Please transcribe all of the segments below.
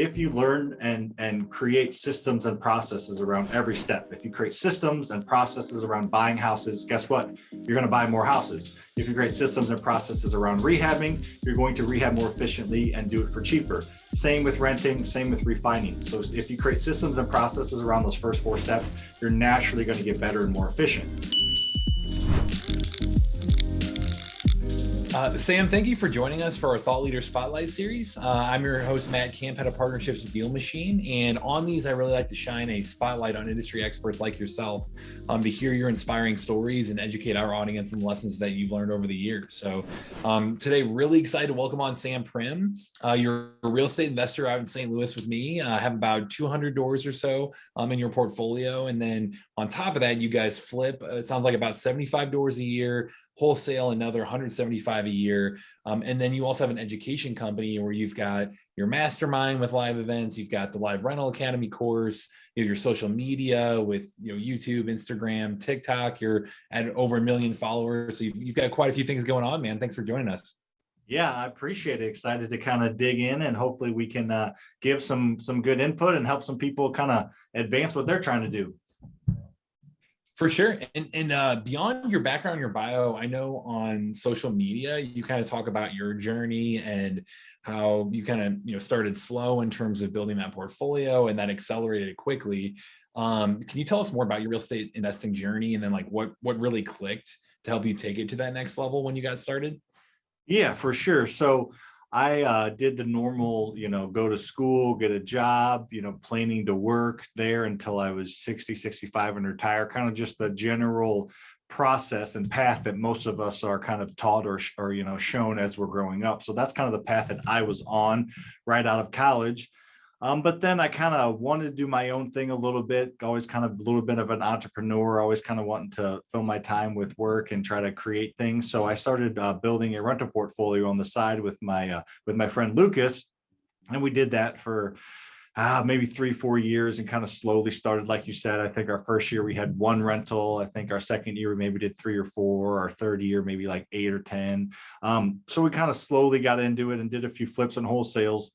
if you learn and create systems and processes around every step. If you create systems and processes around buying houses, guess what? You're going to buy more houses. If you create systems and processes around rehabbing, you're going to rehab more efficiently and do it for cheaper. Same with renting, same with refining. So if you create systems and processes around those first 4 steps, you're naturally going to get better and more efficient. Sam, thank you for joining us for our Thought Leader Spotlight series. I'm your host, Matt Camp, head of partnerships with DealMachine. And on these, I really like to shine a spotlight on industry experts like yourself to hear your inspiring stories and educate our audience on the lessons that you've learned over the years. So today, really excited to welcome on Sam Prim. You're a real estate investor out in St. Louis with me. Have about 200 doors or so in your portfolio. And then on top of that, you guys flip, it sounds like about 75 doors a year, wholesale another 175 a year. And then you also have an education company where you've got your mastermind with live events, you've got the Live Rental Academy course, you have your social media with YouTube, Instagram, TikTok. You're at over 1 million followers. So you've got quite a few things going on, man. Thanks for joining us. Yeah, I appreciate it. Excited to kind of dig in, and hopefully we can give some good input and help some people kind of advance what they're trying to do. For sure. And beyond your background, your bio, I know on social media, you kind of talk about your journey and how you kind of, started slow in terms of building that portfolio and that accelerated quickly. Can you tell us more about your real estate investing journey, and then like what really clicked to help you take it to that next level when you got started? Yeah, for sure. So I did the normal, go to school, get a job, planning to work there until I was 60, 65 and retire, kind of just the general process and path that most of us are kind of taught or shown as we're growing up. So that's kind of the path that I was on right out of college. But then I kind of wanted to do my own thing a little bit, always kind of a little bit of an entrepreneur, always kind of wanting to fill my time with work and try to create things. So I started building a rental portfolio on the side with my friend Lucas. And we did that for maybe 3-4 years and kind of slowly started, like you said. I think our first year we had 1 rental. I think our second year we maybe did 3 or 4. Our third year maybe like 8 or 10. So we kind of slowly got into it and did a few flips and wholesales.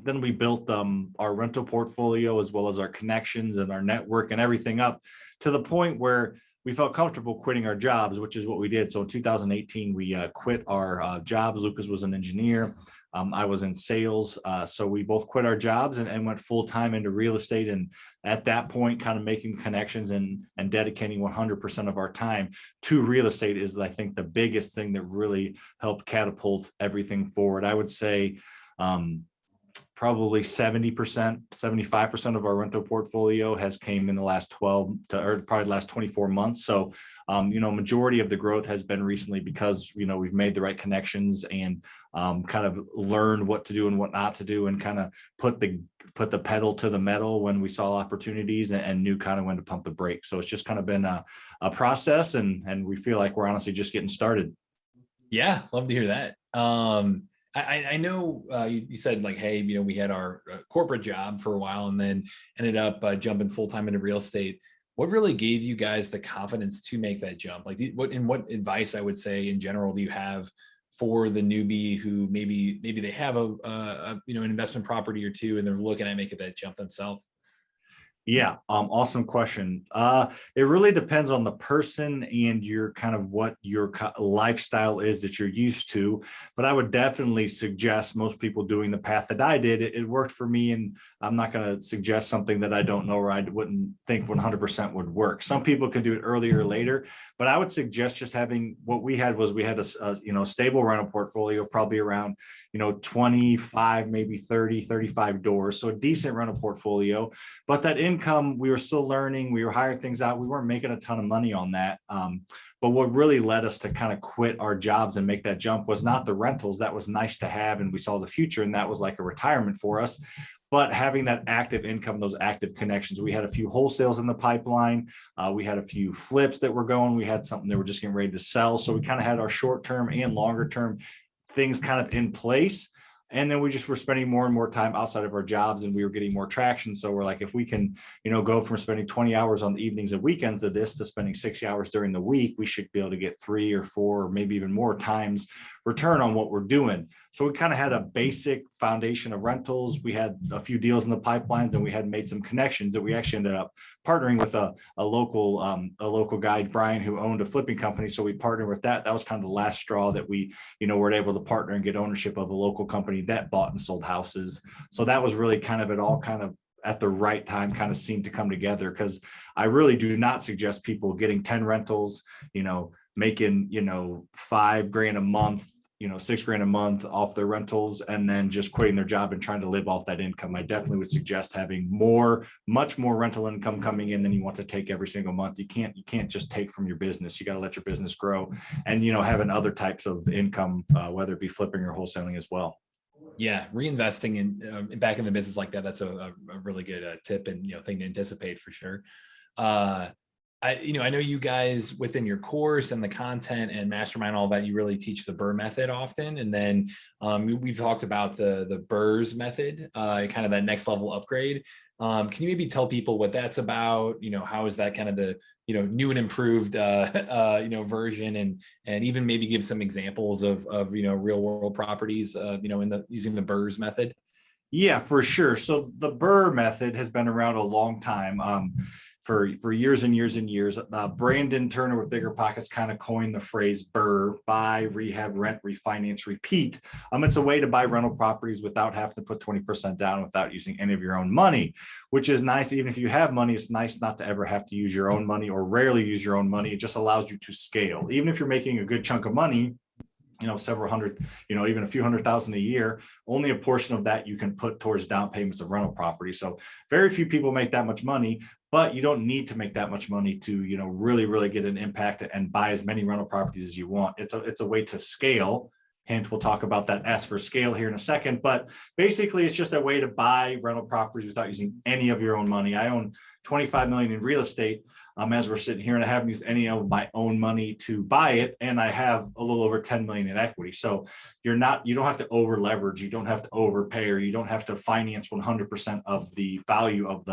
Then we built our rental portfolio as well as our connections and our network and everything up to the point where we felt comfortable quitting our jobs, which is what we did. So in 2018, we quit our jobs. Lucas was an engineer. I was in sales. So we both quit our jobs and went full time into real estate. And at that point, kind of making connections and dedicating 100% of our time to real estate is, I think, the biggest thing that really helped catapult everything forward. I would say, probably 70%, 75% of our rental portfolio has came in the last 12 to, or probably the last 24 months. So, majority of the growth has been recently because, we've made the right connections and kind of learned what to do and what not to do, and kind of put the pedal to the metal when we saw opportunities and knew kind of when to pump the brakes. So it's just kind of been a process, and we feel like we're honestly just getting started. Yeah, love to hear that. I know you said like, hey, we had our corporate job for a while and then ended up jumping full-time into real estate. What really gave you guys the confidence to make that jump? Like what advice, I would say, in general, do you have for the newbie who maybe they have an investment property or two and they're looking at making that jump themselves? Yeah, awesome question. It really depends on the person and your kind of what your lifestyle is that you're used to. But I would definitely suggest most people doing the path that I did. It worked for me, and I'm not going to suggest something that I don't know or I wouldn't think 100% would work. Some people can do it earlier or later, but I would suggest just having what we had a stable rental portfolio, probably around 25, maybe 30, 35 doors. So a decent rental portfolio, but that income, we were still learning, we were hiring things out. We weren't making a ton of money on that. But what really led us to kind of quit our jobs and make that jump was not the rentals. That was nice to have, and we saw the future, and that was like a retirement for us. But having that active income, those active connections. We had a few wholesales in the pipeline. We had a few flips that were going. We had something that we're just getting ready to sell. So we kind of had our short-term and longer-term things kind of in place. And then we just were spending more and more time outside of our jobs, and we were getting more traction. So we're like, if we can, go from spending 20 hours on the evenings and weekends of this to spending 60 hours during the week, we should be able to get 3 or 4 or maybe even more times return on what we're doing. So we kind of had a basic foundation of rentals. We had a few deals in the pipelines, and we had made some connections that we actually ended up partnering with a local guy, Brian, who owned a flipping company. So we partnered with that. That was kind of the last straw that we, were able to partner and get ownership of a local company that bought and sold houses. So that was really kind of, it all kind of at the right time kind of seemed to come together, because I really do not suggest people getting 10 rentals, making, $5,000 a month, $6,000 a month off their rentals, and then just quitting their job and trying to live off that income. I definitely would suggest having much more rental income coming in than you want to take every single month. You can't just take from your business. You got to let your business grow, and, having other types of income, whether it be flipping or wholesaling as well. Yeah, reinvesting in back in the business like that, that's a really good tip and thing to anticipate for sure. I know you guys within your course and the content and mastermind, all that, you really teach the BRRRR method often. And then we've talked about the BRRRRs method, kind of that next level upgrade. Can you maybe tell people what that's about? How is that kind of the, new and improved, version, and even maybe give some examples of real world properties, using the BRRRRs method? Yeah, for sure. So the BRRRR method has been around a long time. For years and years and years. Brandon Turner with Bigger Pockets kind of coined the phrase BRRRR: buy, rehab, rent, refinance, repeat. It's a way to buy rental properties without having to put 20% down, without using any of your own money, which is nice. Even if you have money, it's nice not to ever have to use your own money, or rarely use your own money. It just allows you to scale. Even if you're making a good chunk of money, several hundred, even a few $100,000 a year, only a portion of that you can put towards down payments of rental property. So very few people make that much money, but you don't need to make that much money to, really, really get an impact and buy as many rental properties as you want. It's a way to scale. Hence, we'll talk about that S for scale here in a second, but basically it's just a way to buy rental properties without using any of your own money. I own 25 million in real estate. As we're sitting here, and I haven't used any of my own money to buy it, and I have a little over 10 million in equity. So you don't have to over leverage, you don't have to overpay, or you don't have to finance 100% of the value of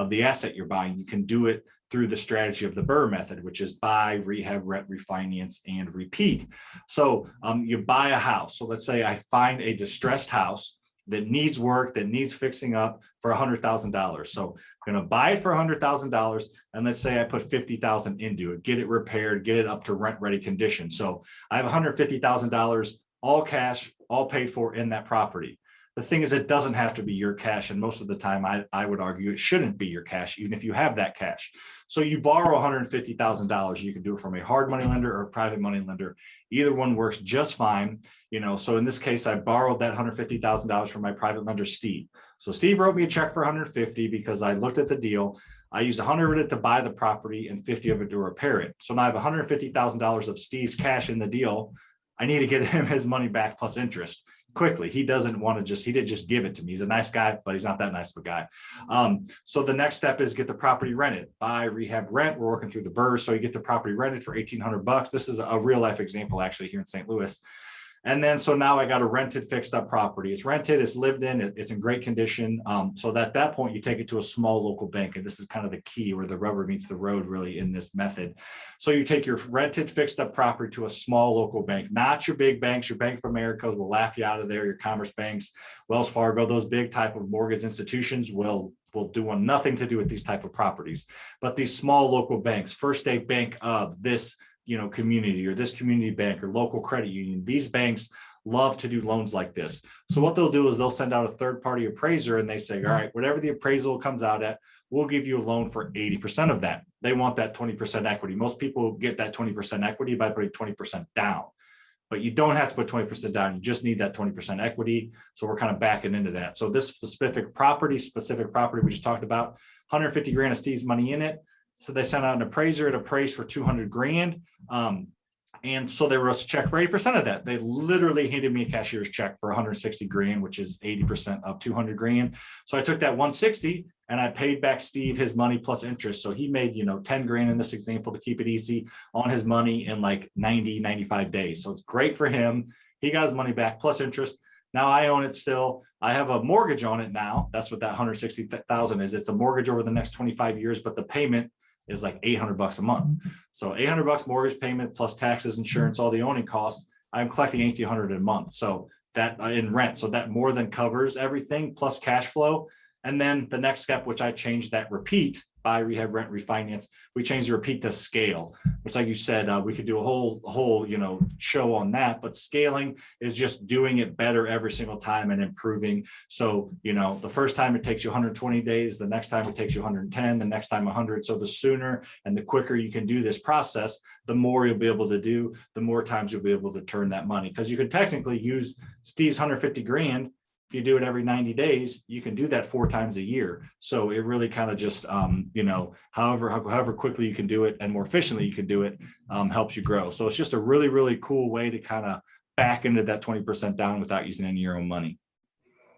the asset you're buying. You can do it through the strategy of the BRRRR method, which is buy, rehab, rent, refinance, and repeat. So you buy a house. So let's say I find a distressed house that needs work, that needs fixing up for $100,000. So I'm going to buy it for $100,000, and let's say I put $50,000 into it, get it repaired, get it up to rent ready condition. So I have $150,000, all cash, all paid for in that property. The thing is, it doesn't have to be your cash, and most of the time I would argue it shouldn't be your cash, even if you have that cash. So you borrow $150,000. You can do it from a hard money lender or a private money lender. Either one works just fine. So in this case, I borrowed that $150,000 from my private lender, Steve. So Steve wrote me a check for $150 because I looked at the deal. I used $100 of it to buy the property and $50 of it to repair it. So now I have $150,000 of Steve's cash in the deal. I need to get him his money back plus interest quickly. He doesn't want to he didn't just give it to me. He's a nice guy, but he's not that nice of a guy. So the next step is get the property rented. Buy, rehab, rent. We're working through the BRRRR. So you get the property rented for $1,800. This is a real life example actually here in St. Louis. And then, so now I got a rented, fixed up property. It's rented, it's lived in, it's in great condition. So at that point, you take it to a small local bank. And this is kind of the key where the rubber meets the road really in this method. So you take your rented, fixed up property to a small local bank, not your big banks. Your Bank of America will laugh you out of there. Your Commerce banks, Wells Fargo, those big type of mortgage institutions will do nothing to do with these type of properties. But these small local banks, First State Bank of this community, or this community bank, or local credit union, these banks love to do loans like this. So what they'll do is they'll send out a third-party appraiser, and they say, all right, whatever the appraisal comes out at, we'll give you a loan for 80% of that. They want that 20% equity. Most people get that 20% equity by putting 20% down, but you don't have to put 20% down. You just need that 20% equity. So we're kind of backing into that. So this specific property we just talked about, 150 grand of Steve's money in it. So they sent out an appraiser. It appraised for 200 grand. And so they wrote us a check for 80% of that. They literally handed me a cashier's check for 160 grand, which is 80% of 200 grand. So I took that 160 and I paid back Steve his money plus interest. So he made, 10 grand in this example to keep it easy on his money in like 90, 95 days. So it's great for him. He got his money back plus interest. Now I own it still. I have a mortgage on it now. That's what that 160,000 is. It's a mortgage over the next 25 years, but the payment is like $800 a month. So $800 mortgage payment plus taxes, insurance, all the owning costs. I'm collecting 1,800 a month. So that in rent. So that more than covers everything plus cash flow. And then the next step, which I changed that repeat, buy, rehab, rent, refinance, we changed the repeat to scale, which, like you said, we could do a whole show on that. But scaling is just doing it better every single time and improving. So the first time it takes you 120 days, the next time it takes you 110, the next time 100. So the sooner and the quicker you can do this process, the more you'll be able to do, the more times you'll be able to turn that money. Because you could technically use Steve's 150 grand. If you do it every 90 days, you can do that 4 times a year. So it really kind of just, however quickly you can do it and more efficiently you can do it, helps you grow. So it's just a really, really cool way to kind of back into that 20% down without using any of your own money.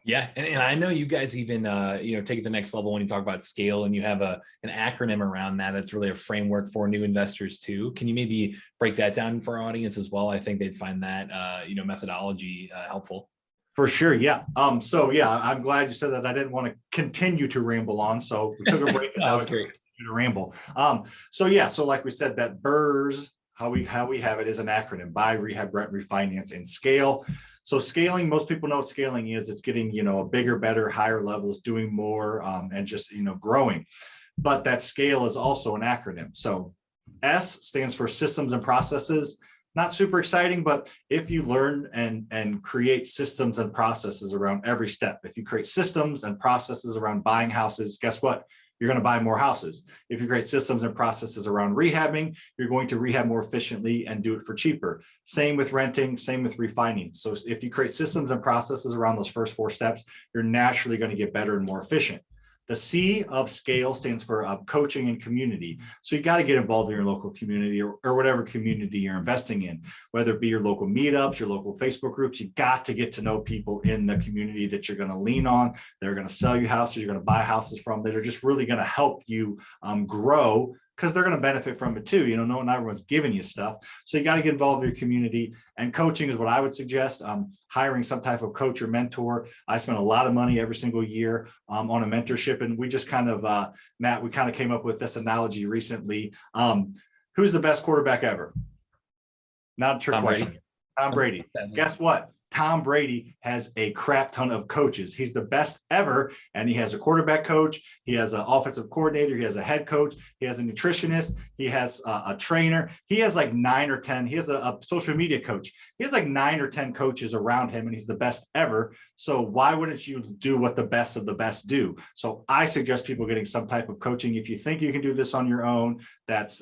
Yeah. And I know you guys even, take it to the next level when you talk about scale, and you have an acronym around that. That's really a framework for new investors too. Can you maybe break that down for our audience as well? I think they'd find that, methodology helpful. For sure. Yeah. So yeah, I'm glad you said that. I didn't want to continue to ramble on. So we took a break and now we continue to ramble. So like we said, that BRRRRs, how we have it is an acronym: buy, rehab, rent, refinance, and scale. So scaling, most people know what scaling is. It's getting, a bigger, better, higher levels, doing more, and just, growing. But that scale is also an acronym. So S stands for systems and processes. Not super exciting, but if you learn and create systems and processes around every step, if you create systems and processes around buying houses, guess what? You're going to buy more houses. If you create systems and processes around rehabbing, you're going to rehab more efficiently and do it for cheaper. Same with renting, same with refinance. So if you create systems and processes around those first 4 steps, you're naturally going to get better and more efficient. The C of scale stands for coaching and community. So you got to get involved in your local community or whatever community you're investing in, whether it be your local meetups, your local Facebook groups. You got to get to know people in the community that you're going to lean on. They're going to sell you houses, you're going to buy houses from, that are just really going to help you grow, because they're going to benefit from it too. Not everyone's giving you stuff. So you got to get involved in your community, and coaching is what I would suggest. Hiring some type of coach or mentor. I spend a lot of money every single year on a mentorship. And we just kind of, Matt, we kind of came up with this analogy recently. Who's the best quarterback ever? Not a trick question. Tom Brady. Guess what? Tom Brady has a crap ton of coaches. He's the best ever. And he has a quarterback coach. He has an offensive coordinator. He has a head coach. He has a nutritionist. He has a trainer. He has like 9 or 10. He has a social media coach. He has like 9 or 10 coaches around him, and he's the best ever. So why wouldn't you do what the best of the best do? So I suggest people getting some type of coaching. If you think you can do this on your own, that's,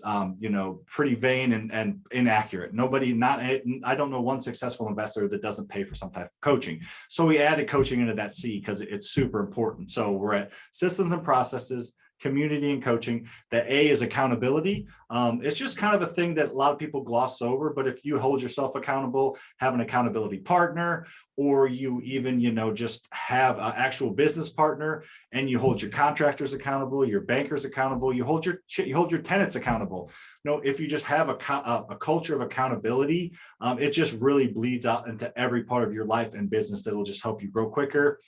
pretty vain and inaccurate. I don't know one successful investor that doesn't pay for some type of coaching. So we added coaching into that C because it's super important. So we're at systems and processes, community, and coaching. The A is accountability. It's just kind of a thing that a lot of people gloss over, but if you hold yourself accountable, have an accountability partner, or you even, just have an actual business partner, and you hold your contractors accountable, your bankers accountable, you hold your tenants accountable. If you just have a culture of accountability, it just really bleeds out into every part of your life and business that will just help you grow quicker.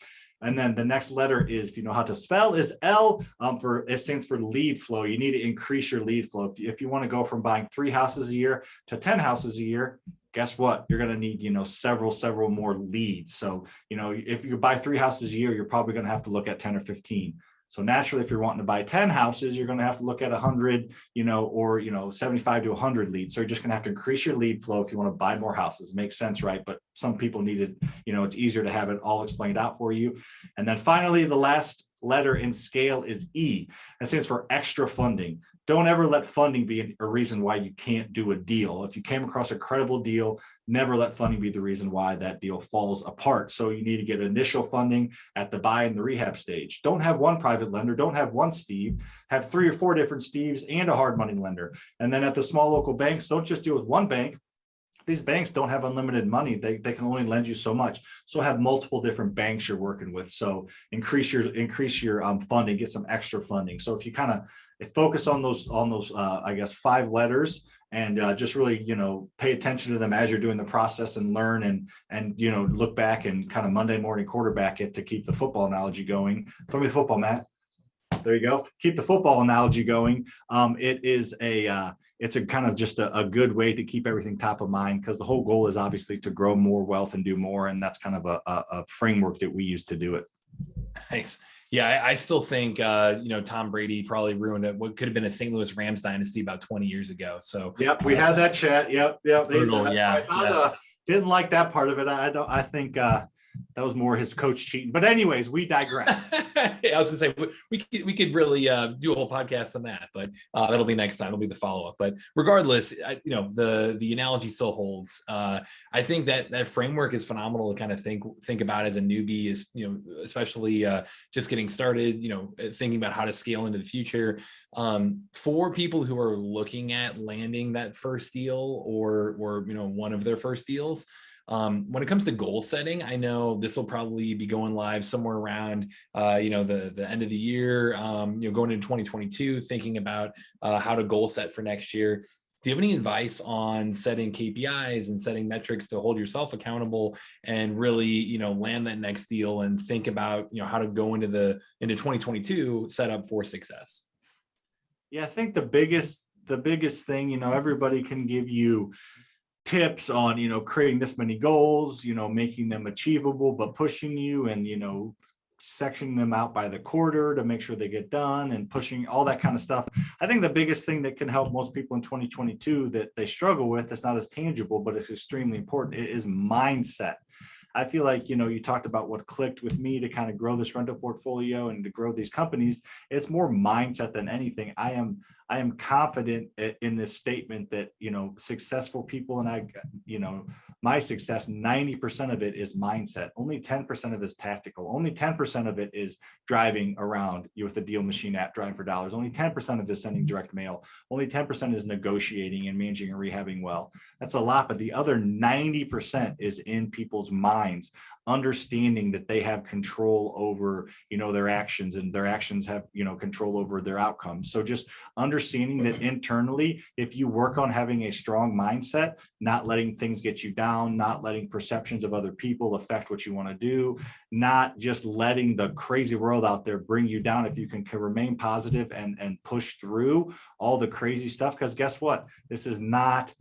And then the next letter is, if you know how to spell, is L. It stands for lead flow. You need to increase your lead flow. If you want to go from buying 3 houses a year to 10 houses a year, guess what? You're going to need, several more leads. So, if you buy 3 houses a year, you're probably going to have to look at 10 or 15. So naturally, if you're wanting to buy 10 houses, you're going to have to look at 100, or 75 to 100 leads. So you're just going to have to increase your lead flow if you want to buy more houses. It makes sense, right? But some people need it, it's easier to have it all explained out for you. And then finally, the last letter in scale is E. It stands for extra funding. Don't ever let funding be a reason why you can't do a deal. If you came across a credible deal, never let funding be the reason why that deal falls apart. So you need to get initial funding at the buy and the rehab stage. Don't have one private lender. Don't have one Steve. Have 3 or 4 different Steves and a hard money lender. And then at the small local banks, don't just deal with one bank. These banks don't have unlimited money. They can only lend you so much. So have multiple different banks you're working with. So increase your funding, get some extra funding. So if you kind of focus on those 5 letters, and just really, pay attention to them as you're doing the process, and learn and look back and kind of Monday morning quarterback it, to keep the football analogy going. Throw me the football, Matt. There you go. Keep the football analogy going. It is it's a kind of just a good way to keep everything top of mind, because the whole goal is obviously to grow more wealth and do more. And that's kind of a framework that we use to do it. Nice. Yeah, I still think Tom Brady probably ruined what could have been a St. Louis Rams dynasty about 20 years ago. So yep, we had that chat. Yep. Brutal, Didn't like that part of it. I think that was more his coach cheating. But anyways, we digress. I was gonna say we could really do a whole podcast on that, but that'll be next time. It'll be the follow up. But regardless, the analogy still holds. I think that framework is phenomenal to kind of think about as a newbie, is especially just getting started. Thinking about how to scale into the future. For people who are looking at landing that first deal or one of their first deals. When it comes to goal setting, I know this will probably be going live somewhere around, the end of the year, going into 2022, thinking about how to goal set for next year. Do you have any advice on setting KPIs and setting metrics to hold yourself accountable and really, land that next deal and think about, how to go into 2022 set up for success? Yeah, I think the biggest thing, everybody can give you tips on, creating this many goals, making them achievable, but pushing you and, sectioning them out by the quarter to make sure they get done and pushing all that kind of stuff. I think the biggest thing that can help most people in 2022 that they struggle with, it's not as tangible, but it's extremely important, is mindset. I feel like, you talked about what clicked with me to kind of grow this rental portfolio and to grow these companies. It's more mindset than anything. I am confident in this statement that, successful people and my success, 90% of it is mindset. Only 10% of it is tactical. Only 10% of it is driving around with the DealMachine app, driving for dollars. Only 10% of it is sending direct mail. Only 10% is negotiating and managing and rehabbing well. That's a lot, but the other 90% is in people's minds, understanding that they have control over, their actions, and their actions have, control over their outcomes. So just understanding that internally, if you work on having a strong mindset, not letting things get you down, not letting perceptions of other people affect what you want to do, not just letting the crazy world out there bring you down. If you can remain positive and push through all the crazy stuff, because guess what? This is not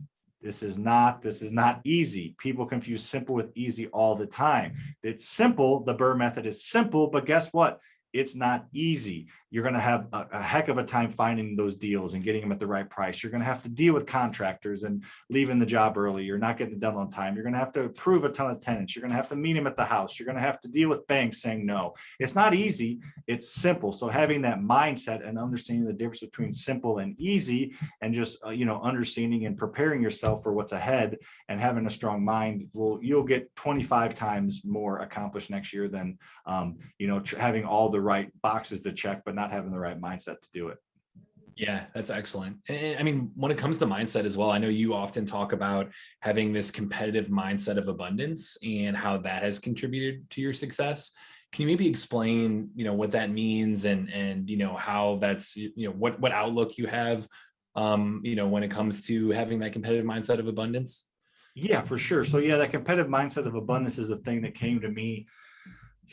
easy. People confuse simple with easy all the time. It's simple. The BRRRR method is simple, but guess what? It's not easy. You're going to have a heck of a time finding those deals and getting them at the right price. You're going to have to deal with contractors and leaving the job early. You're not getting it done on time. You're going to have to approve a ton of tenants. You're going to have to meet them at the house. You're going to have to deal with banks saying no. It's not easy. It's simple. So having that mindset and understanding the difference between simple and easy, and just, understanding and preparing yourself for what's ahead and having a strong mind, you'll get 25 times more accomplished next year than, having all the right boxes to check, but not having the right mindset to do it. Yeah, that's excellent. And I mean, when it comes to mindset as well, I know you often talk about having this competitive mindset of abundance and how that has contributed to your success. Can you maybe explain, what that means and how that's, what outlook you have, when it comes to having that competitive mindset of abundance? Yeah, for sure. So yeah, that competitive mindset of abundance is a thing that came to me.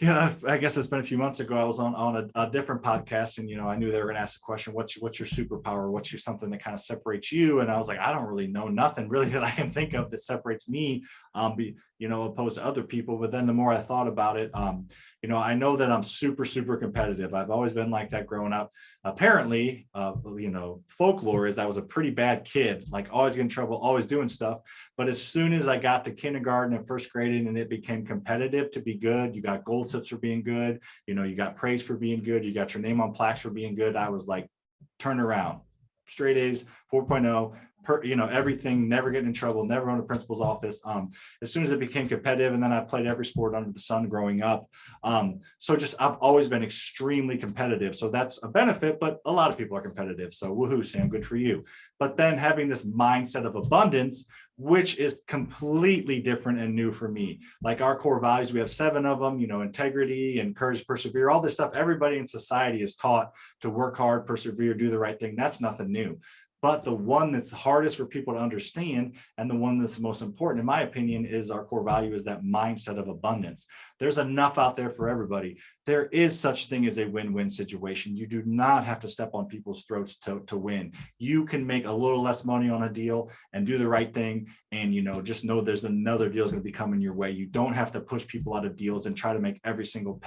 Yeah, I guess it's been a few months ago. I was on a different podcast, and I knew they were going to ask the question, "What's your superpower? What's something that kind of separates you?" And I was like, I don't really know nothing really that I can think of that separates me, opposed to other people. But then the more I thought about it, I know that I'm super, super competitive. I've always been like that growing up. Apparently, folklore is I was a pretty bad kid, like always getting in trouble, always doing stuff. But as soon as I got to kindergarten and first grade and it became competitive to be good, you got gold tips for being good, you got praise for being good, you got your name on plaques for being good. I was like, turn around, straight A's, 4.0. Everything, never getting in trouble, never going to principal's office. As soon as it became competitive, and then I played every sport under the sun growing up. So I've always been extremely competitive. So that's a benefit, but a lot of people are competitive. So woohoo, Sam, good for you. But then having this mindset of abundance, which is completely different and new for me. Like our core values, we have 7 of them, integrity and courage, persevere, all this stuff. Everybody in society is taught to work hard, persevere, do the right thing. That's nothing new. But the one that's hardest for people to understand, and the one that's the most important, in my opinion, is our core value, is that mindset of abundance. there's enough out there for everybody. There is such thing as a win-win situation. You do not have to step on people's throats to win. You can make a little less money on a deal and do the right thing. And, just know there's another deal is going to be coming your way. You don't have to push people out of deals and try to make every single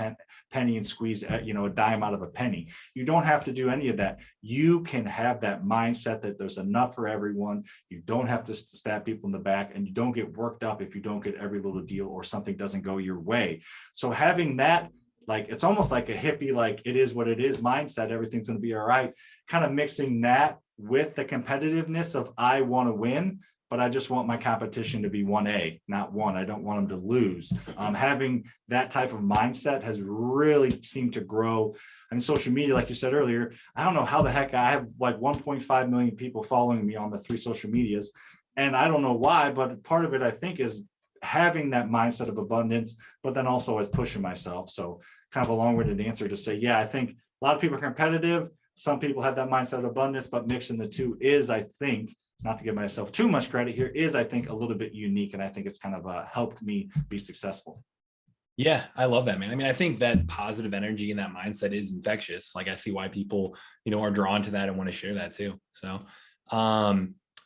penny and squeeze, a dime out of a penny. You don't have to do any of that. You can have that mindset that there's enough for everyone. You don't have to stab people in the back, and you don't get worked up if you don't get every little deal or something doesn't go your way. So having that, like, it's almost like a hippie, like it is what it is mindset, everything's going to be all right, kind of mixing that with the competitiveness of I want to win, but I just want my competition to be 1A, not 1. I don't want them to lose. Having that type of mindset has really seemed to grow. I mean, social media, like you said earlier, I don't know how the heck I have like 1.5 million people following me on the 3 social medias. And I don't know why, but part of it, I think, is having that mindset of abundance, but then also as pushing myself. So kind of a long-winded answer to say, yeah, I think a lot of people are competitive. Some people have that mindset of abundance, but mixing the two is, I think, not to give myself too much credit here, is, I think, a little bit unique. And I think it's kind of helped me be successful. Yeah, I love that, man. I mean, I think that positive energy and that mindset is infectious. Like, I see why people, are drawn to that and want to share that too. So,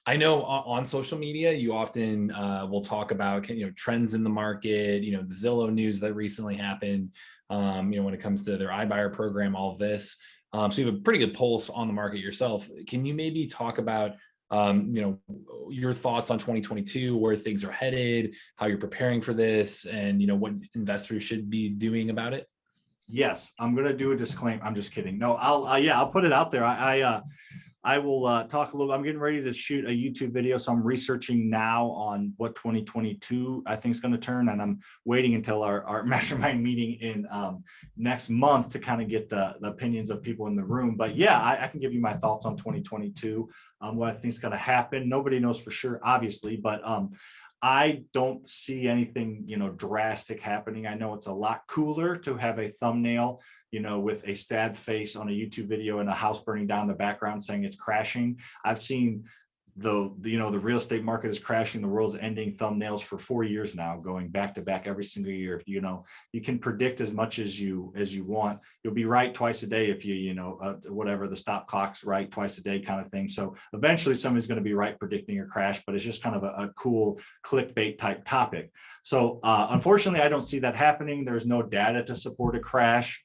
I know on social media, you often will talk about, trends in the market, the Zillow news that recently happened, when it comes to their iBuyer program, all of this. So you have a pretty good pulse on the market yourself. Can you maybe talk about, your thoughts on 2022, where things are headed, how you're preparing for this, and, what investors should be doing about it? Yes, I'm going to do a disclaimer. I'm just kidding. No, I'll put it out there. I will talk a little. I'm getting ready to shoot a YouTube video, so I'm researching now on what 2022 I think is going to turn, and I'm waiting until our mastermind meeting in next month to kind of get the opinions of people in the room. But yeah, I can give you my thoughts on 2022, what I think is going to happen. Nobody knows for sure, obviously, but I don't see anything, drastic happening. I know it's a lot cooler to have a thumbnail, with a sad face on a YouTube video and a house burning down in the background saying it's crashing. I've seen the real estate market is crashing, the world's ending thumbnails for 4 years now, going back to back every single year. You can predict as much as you want. You'll be right twice a day if whatever the stop clock's right twice a day kind of thing. So eventually somebody's going to be right predicting a crash, but it's just kind of a cool clickbait type topic. So unfortunately, I don't see that happening. There's no data to support a crash.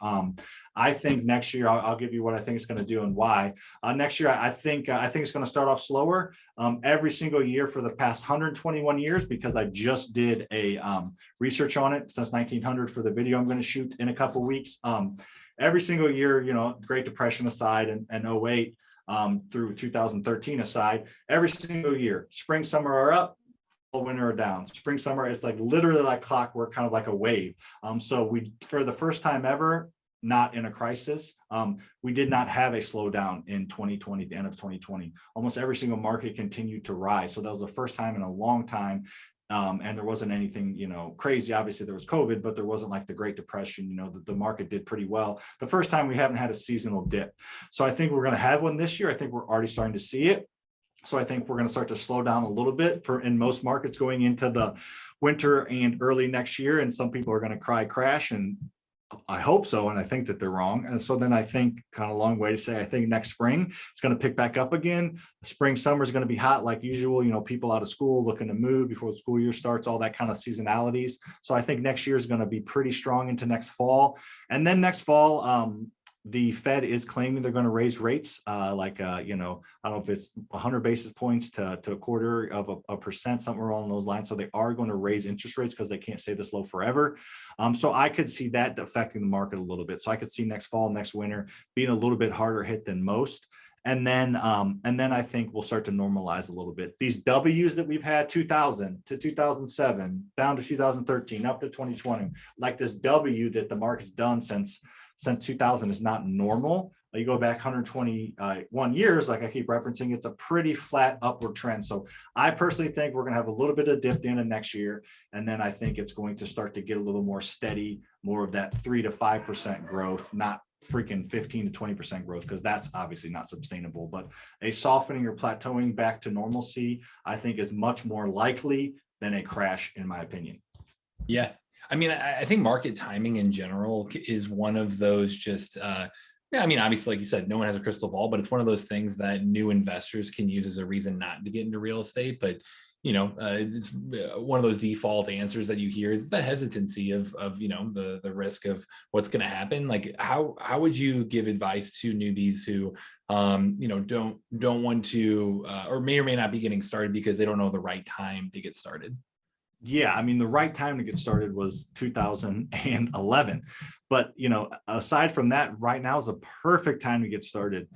I think next year, I'll give you what I think it's going to do and why. Next year, I think it's going to start off slower every single year for the past 121 years, because I just did a research on it since 1900 for the video I'm going to shoot in a couple of weeks. Every single year, Great Depression aside and 08 through 2013 aside, every single year, spring, summer are up, winter are down. Spring, summer, it's like literally like clockwork, kind of like a wave. So we, for the first time ever, not in a crisis, we did not have a slowdown in 2020, the end of 2020. Almost every single market continued to rise. So that was the first time in a long time. And there wasn't anything, crazy. Obviously there was COVID, but there wasn't like the Great Depression, the market did pretty well. The first time we haven't had a seasonal dip. So I think we're going to have one this year. I think we're already starting to see it. So I think we're going to start to slow down a little bit in most markets going into the winter and early next year. And some people are going to cry crash, and I hope so. And I think that they're wrong. And so then I think, kind of a long way to say, I think next spring it's going to pick back up again. Spring, summer is going to be hot like usual, people out of school looking to move before the school year starts, all that kind of seasonalities. So I think next year is going to be pretty strong into next fall. And then next fall, the Fed is claiming they're going to raise rates, I don't know if it's 100 basis points to a quarter of a percent, somewhere along those lines. So they are going to raise interest rates because they can't stay this low forever. So I could see that affecting the market a little bit. So I could see next fall, next winter being a little bit harder hit than most. And then I think we'll start to normalize a little bit. These W's that we've had, 2000 to 2007, down to 2013, up to 2020, like this W that the market's done since 2000 is not normal. You go back 121 years, like I keep referencing, it's a pretty flat upward trend. So I personally think we're going to have a little bit of dip in next year. And then I think it's going to start to get a little more steady, more of that 3 to 5% growth, not freaking 15 to 20% growth, because that's obviously not sustainable. But a softening or plateauing back to normalcy, I think, is much more likely than a crash, in my opinion. Yeah, I mean, I think market timing in general is one of those just, yeah, I mean, obviously, like you said, no one has a crystal ball, but it's one of those things that new investors can use as a reason not to get into real estate. But, it's one of those default answers that you hear. It's the hesitancy of the risk of what's going to happen. Like, how would you give advice to newbies who, don't want to, or may not be getting started because they don't know the right time to get started? Yeah, I mean, the right time to get started was 2011. But, aside from that, right now is a perfect time to get started.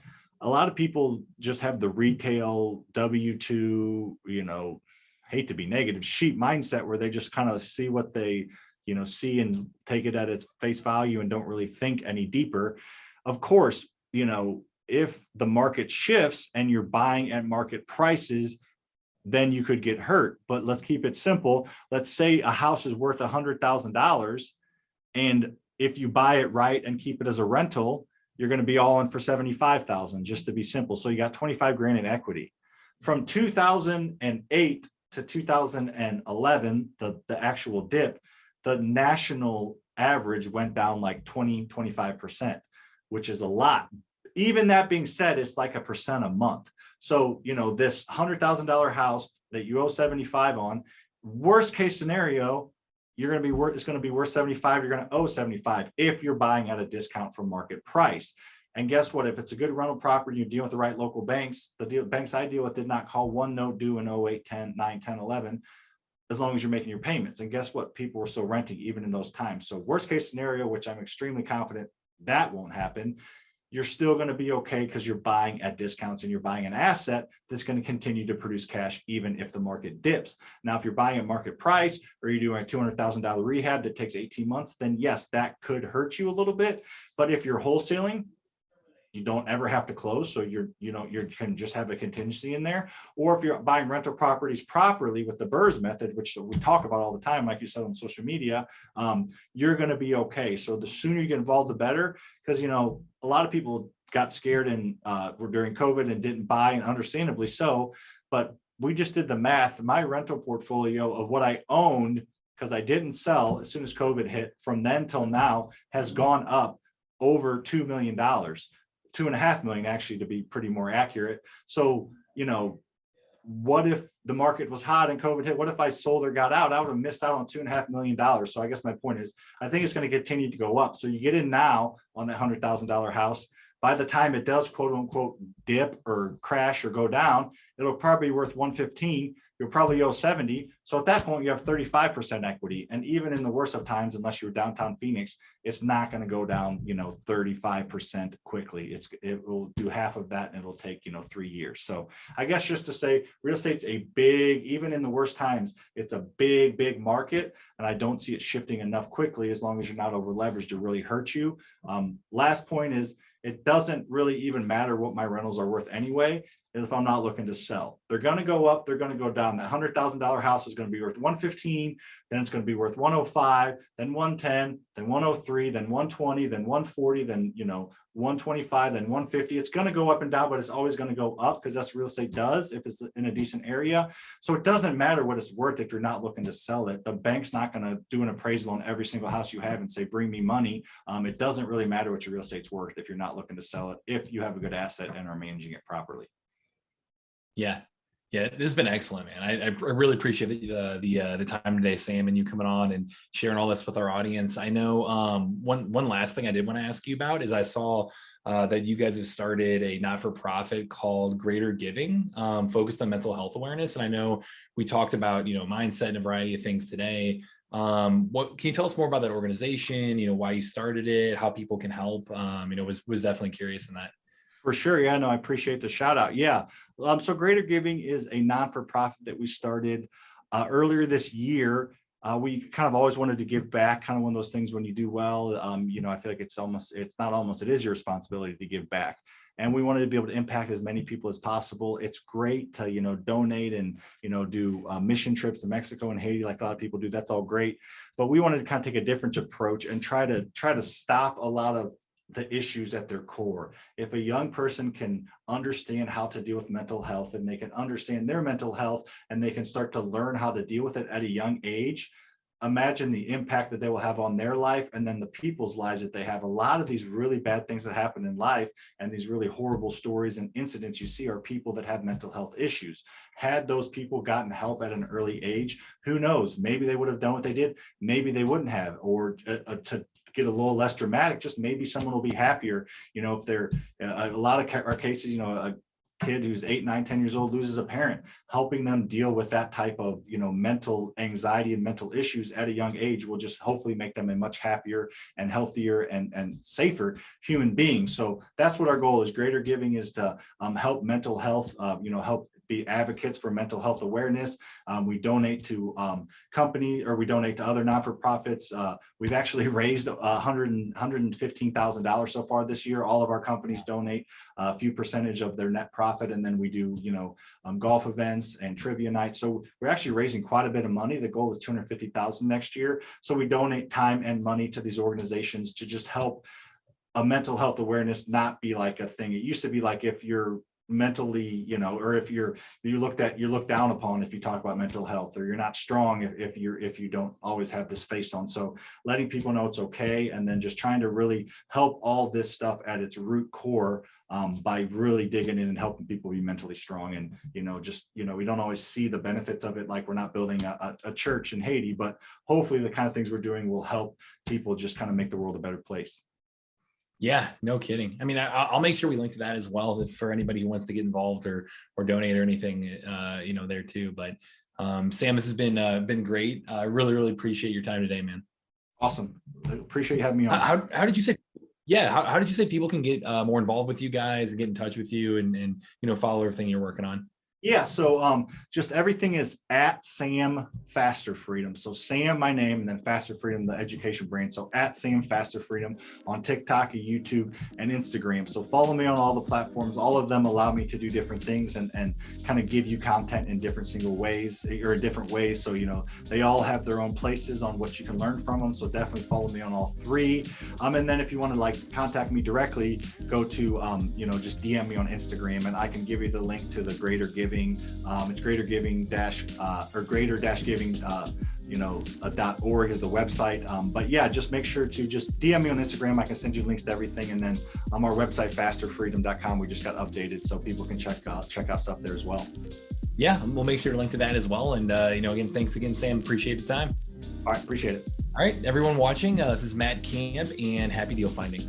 A lot of people just have the retail W-2, hate to be negative, sheep mindset where they just kind of see what they, see and take it at its face value and don't really think any deeper. Of course, if the market shifts and you're buying at market prices, then you could get hurt. But let's keep it simple. Let's say a house is worth $100,000, and if you buy it right and keep it as a rental, you're going to be all in for 75,000, just to be simple. So you got 25 grand in equity. From 2008 to 2011, the actual dip, the national average went down like 25%, which is a lot. Even that being said, it's like 1% a month. So, this $100,000 house that you owe 75 on, worst case scenario, it's going to be worth 75. You're going to owe 75 if you're buying at a discount from market price. And guess what? If it's a good rental property, you deal with the right local banks. The banks I deal with did not call one note due in 08, 10, 9, 10, 11, as long as you're making your payments. And guess what? People were still renting even in those times. So worst case scenario, which I'm extremely confident that won't happen, you're still going to be okay because you're buying at discounts and you're buying an asset that's going to continue to produce cash even if the market dips. Now, if you're buying at market price or you're doing a $200,000 rehab that takes 18 months, then yes, that could hurt you a little bit. But if you're wholesaling, you don't ever have to close. So you can just have a contingency in there. Or if you're buying rental properties properly with the BRRRR method, which we talk about all the time, like you said on social media, you're going to be okay. So the sooner you get involved, the better. Because, a lot of people got scared and during COVID and didn't buy, and understandably so. But we just did the math. My rental portfolio of what I owned, because I didn't sell as soon as COVID hit, from then till now has gone up over $2 million. 2.5 million, actually, to be pretty more accurate. So, what if the market was hot and COVID hit? What if I sold or got out? I would have missed out on $2.5 million. So I guess my point is, I think it's going to continue to go up. So you get in now on that $100,000 house. By the time it does, quote unquote, dip or crash or go down, it'll probably be worth 115. You'll probably owe 70. So at that point, you have 35% equity. And even in the worst of times, unless you're downtown Phoenix, it's not going to go down, 35% quickly. It will do half of that, and it'll take, 3 years. So I guess just to say, real estate's a big, even in the worst times, it's a big, big market. And I don't see it shifting enough quickly as long as you're not over leveraged to really hurt you. Last point is, it doesn't really even matter what my rentals are worth anyway, if I'm not looking to sell. They're going to go up, they're going to go down. That $100,000 house is going to be worth 115, then it's going to be worth 105, then 110, then 103, then 120, then 140, then 125, then 150. It's going to go up and down, but it's always going to go up because that's what real estate does if it's in a decent area. So it doesn't matter what it's worth if you're not looking to sell it. The bank's not going to do an appraisal on every single house you have and say, bring me money. It doesn't really matter what your real estate's worth if you're not looking to sell it, if you have a good asset and are managing it properly. Yeah. This has been excellent, man. I really appreciate the time today, Sam, and you coming on and sharing all this with our audience. I know one last thing I did want to ask you about is I saw that you guys have started a not-for-profit called Greater Giving, focused on mental health awareness. And I know we talked about mindset and a variety of things today. What can you tell us more about that organization? Why you started it, how people can help? Was definitely curious in that. For sure. Yeah, no, I appreciate the shout out. Yeah. So Greater Giving is a non-for-profit that we started earlier this year. We kind of always wanted to give back, kind of one of those things when you do well, I feel like it is your responsibility to give back. And we wanted to be able to impact as many people as possible. It's great to, donate and, do mission trips to Mexico and Haiti, like a lot of people do. That's all great. But we wanted to kind of take a different approach and try to stop a lot of the issues at their core. If a young person can understand how to deal with mental health, and they can understand their mental health, and they can start to learn how to deal with it at a young age, imagine the impact that they will have on their life and then the people's lives that they have. A lot of these really bad things that happen in life and these really horrible stories and incidents you see are people that have mental health issues. Had those people gotten help at an early age, who knows, maybe they would have done what they did, maybe they wouldn't have, or to get a little less dramatic, just maybe someone will be happier. You know, if they're a lot of our cases, you know, a kid who's 8, 9, 10 years old loses a parent, helping them deal with that type of, you know, mental anxiety and mental issues at a young age will just hopefully make them a much happier and healthier and safer human being. So that's what our goal is. Greater Giving is to help mental health, you know, help be advocates for mental health awareness. We donate to company, or we donate to other non-for-profits. We've actually raised $115,000 so far this year. All of our companies donate a few percentage of their net profit, and then we do, you know, golf events and trivia nights. So we're actually raising quite a bit of money. The goal is $250,000 next year. So we donate time and money to these organizations to just help a mental health awareness not be like a thing. It used to be like if you're mentally, you know, or if you're looked down upon if you talk about mental health, or you're not strong if you don't always have this face on. So letting people know it's okay, and then just trying to really help all this stuff at its root core by really digging in and helping people be mentally strong. And, you know, just, you know, we don't always see the benefits of it, like we're not building a church in Haiti, but hopefully the kind of things we're doing will help people just kind of make the world a better place. Yeah, no kidding. I mean, I'll make sure we link to that as well for anybody who wants to get involved or donate or anything, you know, there too. But Sam, this has been great. I really appreciate your time today, man. Awesome. I appreciate you having me on. How did you say? Yeah, how did you say people can get more involved with you guys and get in touch with you and you know, follow everything you're working on? Yeah, so just everything is at Sam Faster Freedom. So Sam, my name, and then Faster Freedom, the education brand. So at Sam Faster Freedom on TikTok, YouTube, and Instagram. So follow me on all the platforms. All of them allow me to do different things and kind of give you content in different single ways or different ways. So, you know, they all have their own places on what you can learn from them. So definitely follow me on all three. And then if you want to like contact me directly, go to, you know, just DM me on Instagram, and I can give you the link to the Greater Giving. It's Greater Giving Giving, you know, .org is the website. But yeah, just make sure to just DM me on Instagram. I can send you links to everything. And then on our website, fasterfreedom.com, we just got updated so people can check out stuff there as well. Yeah, we'll make sure to link to that as well. And, you know, again, thanks again, Sam. Appreciate the time. All right, appreciate it. All right, everyone watching, this is Matt Camp, and happy deal finding.